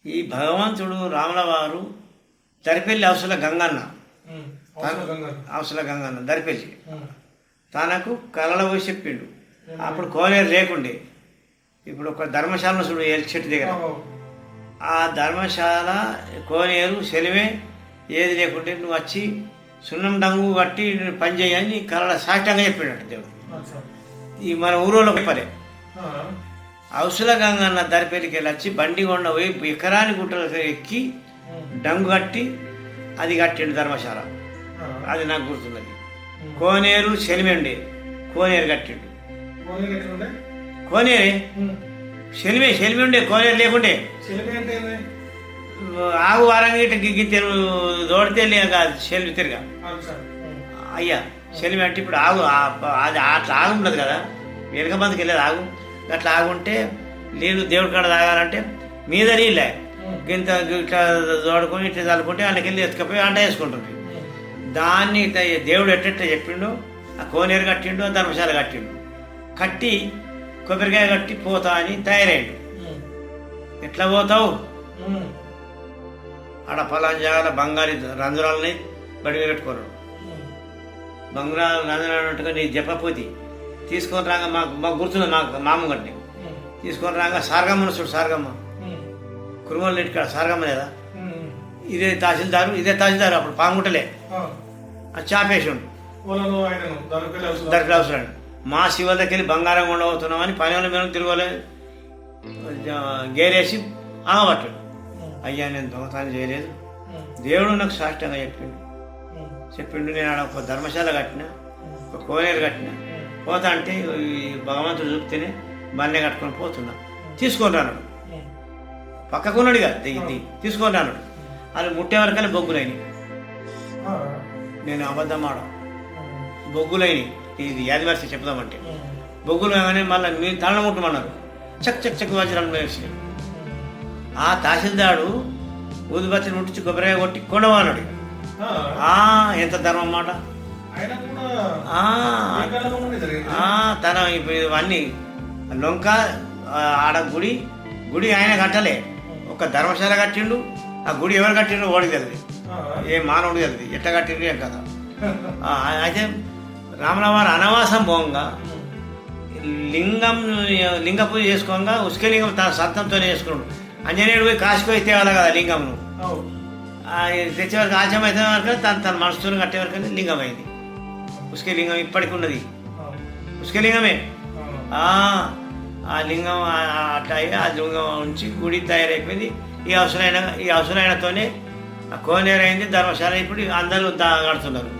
ఈ భగవంతుడు రాముల వారు దరిపెల్లి అవసల గంగన్న అవసల గంగన్న దరిపెల్లి తనకు కళలో పోయి చెప్పిండు. అప్పుడు కోనేరు లేకుండే. ఇప్పుడు ఒక ధర్మశాల చూడు ఎల్ చెట్టు దగ్గర, ఆ ధర్మశాల కోనేరు సెలివే ఏది లేకుంటే నువ్వు వచ్చి సున్నం డంగు కట్టి పని చేయని కళ సాష్టంగా చెప్పిండట దేవుడు. ఈ మన ఊరోలో పరే అవసల గంగన్న దరిపెల్లికి వెళ్ళి వచ్చి బండి కొండ పోయి ఎకరాని గుట్టలు ఎక్కి డంగు కట్టి అది కట్టిండు ధర్మశాల. అది నాకు గుర్తున్నది. కోనేరు సెలిమెండే కోనేరు కట్టిండు. కోనేరే సెలిమి ఉండే, కోనేరు లేకుండే. ఆగు వారంగా ఇట్లా గిత్తెరు దోడితే కాదు సెలిమి తిరిగా. అయ్యా సెలిమి అంటే ఇప్పుడు ఆగు అది అట్లా ఆగు ఉండదు కదా, వెనక మందికి వెళ్ళేది ఆగు. అట్లా ఆగుంటే నీళ్ళు దేవుడి కాడ తాగాలంటే మీద నీళ్ళే గింత ఇట్లా దోడుకొని ఇట్లా చల్లుకుంటే వాళ్ళకి వెళ్ళి ఎత్తుకపోయి అంట వేసుకుంటుంది. దాన్ని దేవుడు ఎట్ట చెప్పిండు. ఆ కోనేరు కట్టిండు, ఆ ధర్మశాల కట్టిండు. కట్టి కొబ్బరికాయ కట్టి పోతా అని తయారైండు. ఎట్లా పోతావు? ఆడ పలానా జాగాల బంగారు రంధ్రాలని బడి పెట్టుకోరు. బంగారు రంధ్రాలుగా నీ జపపోతి తీసుకొని రాగా మాకు గుర్తున్నది. మామ గట్టి తీసుకొని రాగా సారగమ్మను చూడు, సారగమ్మ కురుమల నీటి కాడ సారగమ్మ లేదా, ఇదే తహసీల్దారు అప్పుడు పాంగుంటలే అది చాపేసిండు. దరికి అవసరం మా శివ దగ్గరికి బంగారం ఉండబోతున్నామని పని వాళ్ళ మీద తిరగలే గేరేసి ఆగబట్టాడు. అయ్యా నేను దొంగతనం చేయలేదు, దేవుడు నాకు సాష్టంగా చెప్పిండు. నేను ఆడ ఒక ధర్మశాల కట్టిన, ఒక కోనేరు కట్టిన. పోతా అంటే ఈ భగవంతుడు చూపితేనే బండి కట్టుకొని పోతున్నా. తీసుకొని రాన్నాడు, పక్కకున్నాడు కదా దిగి తీసుకొని రాన్నాడు. అది ముట్టే వరకనే బొగ్గులైనవి. నేను అబద్ధం ఆడ బొగ్గులైనవి. ఇది యాదివాసి చెప్దామంటే బొగ్గులు ఏమని మళ్ళీ మీరు తల ముట్టమన్నారు. చక్ వజ్రాలు వేసి ఆ తహసీల్దారు ఊదుబత్తిని ముట్టించి కొబ్బరికాయ కొట్టి కొండవాన్నాడు. ఎంత ధర్మం మాట. తన ఇవన్నీ లొంక ఆడ గుడి ఆయన కట్టలే, ఒక ధర్మశాల కట్టిండు. ఆ గుడి ఎవరు కట్టిండు ఓడికి తెలియదు, ఏ మానవుడికి తెలియదు ఎట్లా కట్టిండు ఏం కదా. అయితే రాముల వారు అనవాసం పోగా లింగ పూజ చేసుకోగా ఉస్కలింగం తన సత్తంతోనే చేసుకున్నాడు. అంజనేయుడు పోయి కాశీపోయి తేవాలి కదా లింగంను. తెచ్చే వరకు ఆచం అయితే వరకు తన మనసుతో కట్టే వరకు లింగం అయింది. ఉస్కలింగం ఇప్పటికి ఉన్నది, ఉస్కలింగమే. ఆ లింగం అట్లా అయ్యి ఆ లింగం నుంచి గుడి తయారైపోయింది. ఈ అవసరమైనతోనే ఆ కోనేరు అయింది, ధర్మశాల ఇప్పుడు అందరూ కడుతున్నారు.